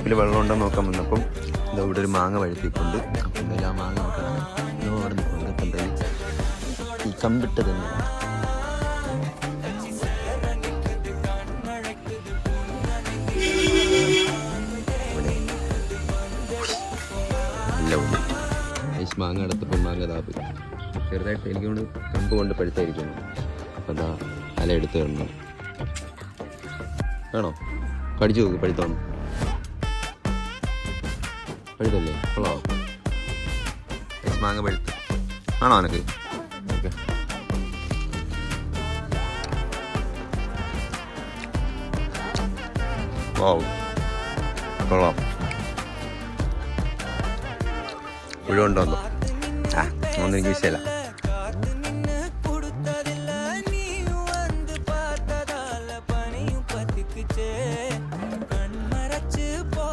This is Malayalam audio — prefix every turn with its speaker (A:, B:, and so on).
A: പൈപ്പിൽ വെള്ളം ഉണ്ടെന്ന് നോക്കാൻ വന്നപ്പം ഇതാ ഇവിടെ ഒരു മാങ്ങ പഴുത്തിക്കൊണ്ട്. അപ്പം എന്തായാലും ആ മാങ്ങ നോക്കണം. അവിടെ നിൽക്കുന്നുണ്ട്. അപ്പം എന്തായാലും ഈ കമ്പിട്ട് തന്നെ നല്ല ഉണ്ട്. ഐസ് മാങ്ങ അടുത്തപ്പം മാങ്ങ താപ്പ് ചെറുതായിട്ട് എനിക്ക് കൊണ്ട് കമ്പ് കൊണ്ട് പഴുത്തായിരിക്കുന്നു. അപ്പം എന്താ അല എടുത്ത് തരണം. വേണോ? കടിച്ചു നോക്ക്. പഴുത്തോണം. പഴുത്തല്ലേ? കൊള്ളാം. ഐസ് മാങ്ങ പഴുത്ത് ആണോ എനക്ക്? ഓക്കെ. വാവ്, കൊള്ളാം. മുഴുവൻ ഉണ്ടോന്നോ? ഒന്നും എനിക്ക് വിഷയമല്ല.